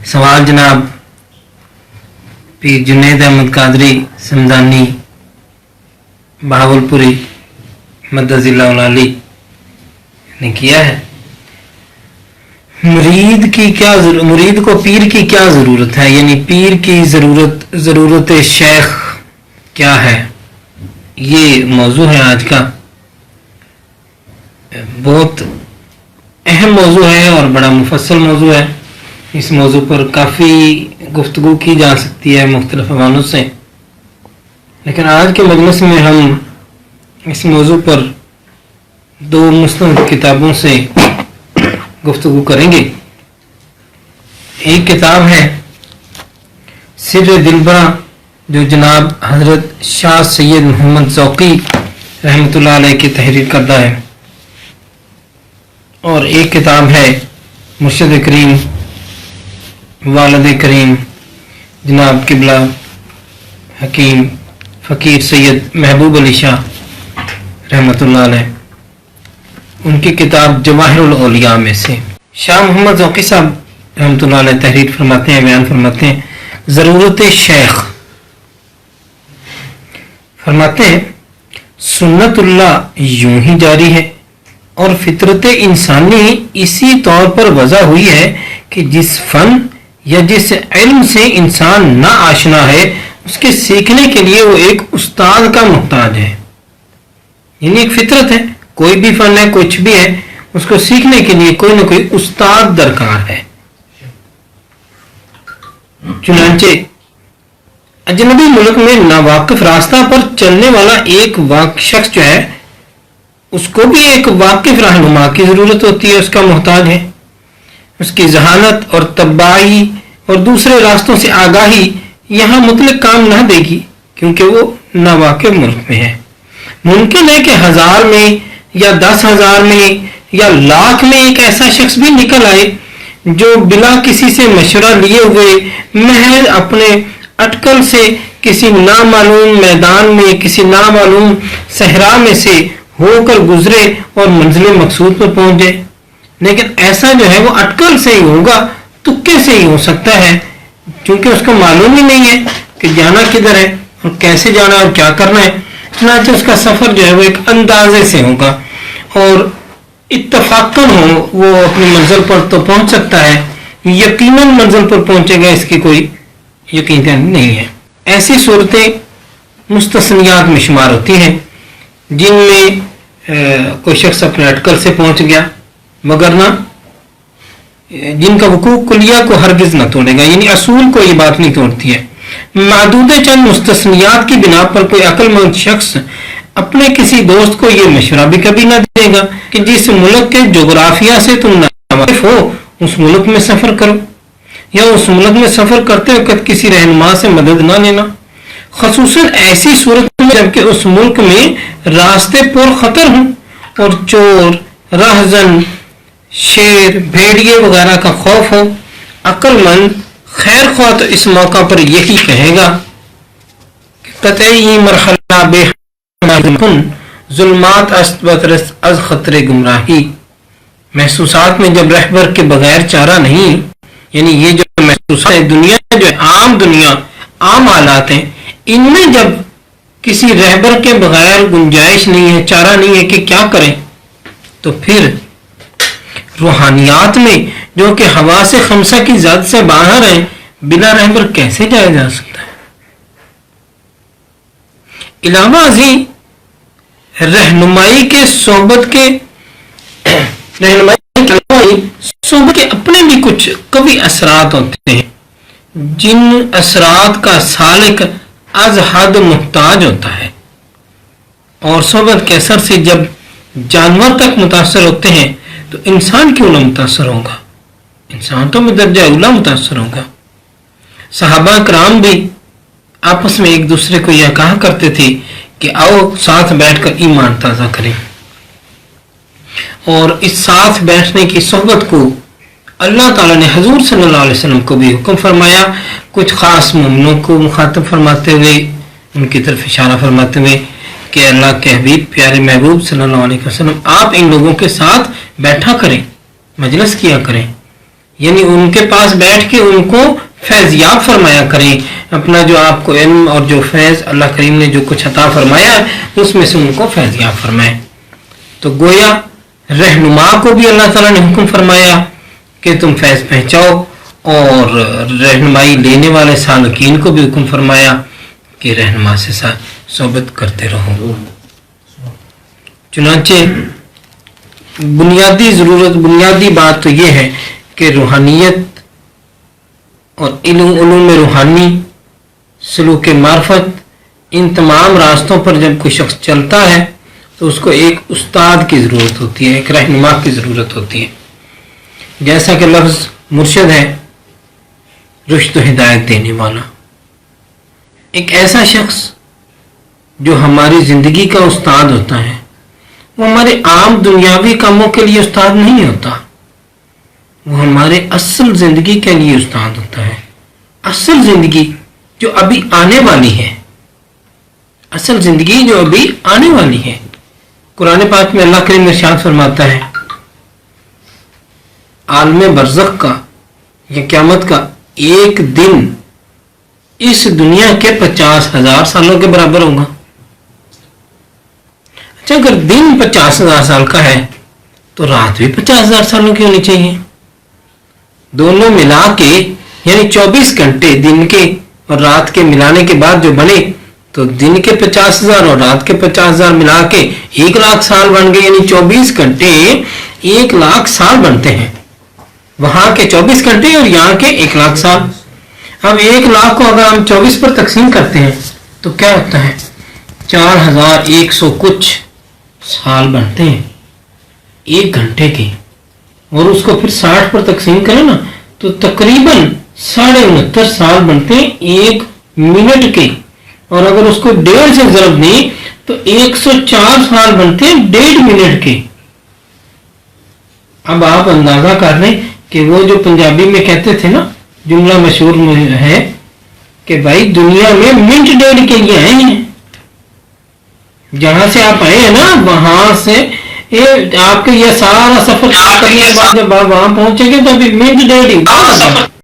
सवाल जनाब पीर जुनैद अहमद कादरी समदानी बहावलपुरी मदजिल्लाहुल अली ने किया है। मुरीद को पीर की क्या ज़रूरत है, यानी पीर की ज़रूरत शेख क्या है, ये मौजू है आज का। बहुत अहम मौजू है और बड़ा मुफस्सल मौजू है। इस मौजू पर काफ़ी गुफ्तगू की जा सकती है मुख्तलिफ हवालों से, लेकिन आज के मजलिस में हम इस मौजू पर दो मुस्तनद किताबों से गुफ्तगू करेंगे। एक किताब है सिर्र दिलबरा जो जनाब हज़रत शाह सैयद मोहम्मद ज़ौक़ी रहमतुल्लाह अलैह की तहरीर करदा है, और एक किताब है मुर्शिद करीम वालिद करीम जनाब किबला हकीम फ़कीर सैयद महबूब अली शाह रहमतुल्लाह अलैह, उनकी किताब जवाहिरुल औलिया में से। शाह मोहम्मद ज़ौक़ी साहब रहमतुल्लाह अलैह तहरीर फरमाते हैं, बयान फरमाते हैं ज़रूरत शेख। फरमाते हैं सुन्नतुल्लाह यूं ही जारी है और फितरत इंसानी इसी तौर पर वज़ा हुई है कि जिस फन या जिस इल्म से इंसान ना आशना है उसके सीखने के लिए वो एक उस्ताद का मुहताज है। यानी एक फितरत है, कोई भी फन है, कुछ भी है, उसको सीखने के लिए कोई ना कोई उस्ताद दरकार है। चुनांचे अजनबी मुल्क में नावाकिफ रास्ता पर चलने वाला एक शख्स जो है उसको भी एक वाकिफ रहनुमा की जरूरत होती है, उसका मोहताज है। उसकी जहानत और तबाही और दूसरे रास्तों से आगाही यहाँ मुतलक काम ना देगी क्योंकि वो नावाकिफ मुल्क में है। मुमकिन है कि 1000 में या 10,000 में या लाख में एक ऐसा शख्स भी निकल आए जो बिना किसी से मशवरा लिए हुए महज अपने अटकल से किसी नामालूम मैदान में, किसी नामालूम सहरा में से होकर गुजरे और मंजिल मकसूद पर पहुंच जाए। लेकिन ऐसा जो है वो अटकल से ही होगा, तुक्के से ही हो सकता है, क्योंकि उसको मालूम ही नहीं है कि जाना किधर है और कैसे जाना है और क्या करना है। चुनांचे उसका सफर जो है वो एक अंदाजे से होगा और इत्तफाकन हो वो अपनी मंजिल पर तो पहुंच सकता है, यकीनन मंजिल पर पहुंचेगा इसकी कोई यकीन नहीं है। ऐसी सूरतें मुस्तस्नियात में शुमार होती हैं जिनमें कोई शख्स अपने अटकल से पहुंच गया मगर ना जिनका वकूक कुलिया को हरगिज न तोड़ेगा, यानी असूल को ये बात नहीं तोड़ती है। मादूदे चंद मुस्तस्नियात की बिना पर कोई अक्लमंद शख्स अपने किसी दोस्त को ये मशवरा भी कभी ना देगा कि जिस मुल्क के जोग्राफिया से तुम नावाकिफ हो उस मुल्क में सफर करो, या उस मुल्क में सफर करते वक्त किसी रहनुमा से मदद ना लेना, खसूसन ऐसी सूरत में जबकि उस मुल्क में रास्ते पुर खतर हों और चोर, राहजन, शेर, भेड़िए वगैरह का खौफ हो। अक्लमंद खैर ख्वाह तो इस मौका पर यही कहेगा कि कतई मरहला बेहन जुल्मात अस्तबतरस अज खतरे गुमराही। महसूसात में जब रहबर के बगैर चारा नहीं, यानी ये जो महसूसात है दुनिया जो आम दुनिया आम हालात हैं, इनमें जब किसी रहबर के बगैर गुंजाइश नहीं है, चारा नहीं है कि क्या करें, तो फिर रूहानियात में जो कि हवा से खमसा की जात से बाहर है बिना रहबर कैसे जाया जा सकता है। इलावा अजी रहनुमाई के सोबत के अपने भी कुछ कभी असरात होते हैं जिन असरात का सालिक अज हद मुहताज होता है, और सोबत के असर से जब जानवर तक मुतासर होते हैं तो इंसान क्यों ना मुतासर होगा, इंसान तो दर्जा उला मुतासर होगा। सहाबा कराम भी आपस में एक दूसरे को यह कहा करते थे कि आओ साथ बैठकर ईमान ताज़ा करें, और इस साथ बैठने की सोहबत को अल्लाह ताला ने हजूर सल्लल्लाहु अलैहि वसल्लम को भी हुक्म फरमाया, कुछ खास मोमिनों को मुखातब फरमाते हुए, उनकी तरफ इशारा फरमाते हुए कि अल्लाह के हबीब प्यारे महबूब सल्लल्लाहु अलैहि वसल्लम आप इन लोगों के साथ बैठा करें, मजलिस किया करें, یعنی ان کے پاس بیٹھ کے ان کو فیضیاب فرمایا کریں، اپنا جو آپ کو علم اور جو فیض اللہ کریم نے جو کچھ عطا فرمایا اس میں سے ان کو فیضیاب فرمائیں۔ تو گویا رہنما کو بھی اللہ تعالیٰ نے حکم فرمایا کہ تم فیض پہنچاؤ، اور رہنمائی لینے والے سالکین کو بھی حکم فرمایا کہ رہنما سے صحبت کرتے رہو۔ چنانچہ بنیادی بات تو یہ ہے کہ روحانیت اور علوم روحانی، سلوک معرفت، ان تمام راستوں پر جب کوئی شخص چلتا ہے تو اس کو ایک استاد کی ضرورت ہوتی ہے، ایک رہنما کی ضرورت ہوتی ہے۔ جیسا کہ لفظ مرشد ہے، رشد و ہدایت دینے والا، ایک ایسا شخص جو ہماری زندگی کا استاد ہوتا ہے، وہ ہمارے عام دنیاوی کاموں کے لیے استاد نہیں ہوتا، وہ ہمارے اصل زندگی کے لیے استاد ہوتا ہے۔ اصل زندگی جو ابھی آنے والی ہے، اصل زندگی جو ابھی آنے والی ہے۔ قرآن پاک میں اللہ کریم ارشاد فرماتا ہے، عالم برزخ کا یا قیامت کا ایک دن اس دنیا کے 50,000 سالوں کے برابر ہوگا۔ اچھا، اگر دن 50,000 سال کا ہے تو رات بھی 50,000 سالوں کی ہونی چاہیے۔ دونوں ملا کے یعنی 24 گھنٹے دن کے اور رات کے ملانے کے بعد جو بنے تو دن کے 50,000 اور رات کے 50,000 ملا کے 1,00,000 سال بن گئے، یعنی 24 گھنٹے 1,00,000 سال بنتے ہیں، وہاں کے 24 گھنٹے اور یہاں کے 1,00,000 سال۔ اب 1,00,000 کو اگر ہم 24 پر تقسیم کرتے ہیں تو کیا ہوتا ہے؟ 4,100 کچھ سال بنتے ہیں ایک گھنٹے کے، اور اس کو پھر 60 پر تقسیم کریں نا تو تقریباً 69.5 سال بنتے ہیں ایک منٹ کے، اور اگر اس کو 1.5 سے ضرب دیں تو 104 سال بنتے ہیں 1.5 منٹ کے۔ اب آپ اندازہ کر لیں کہ وہ جو پنجابی میں کہتے تھے نا، جملہ مشہور ہے کہ بھائی دنیا میں منٹ 1.5 کے لیے آئے ہیں، جہاں سے آپ آئے ہیں نا وہاں سے آپ کے یہ سارا سفر کرنے کے بعد جب آپ وہاں پہنچیں گے تو ابھی منٹ 1.5 ہی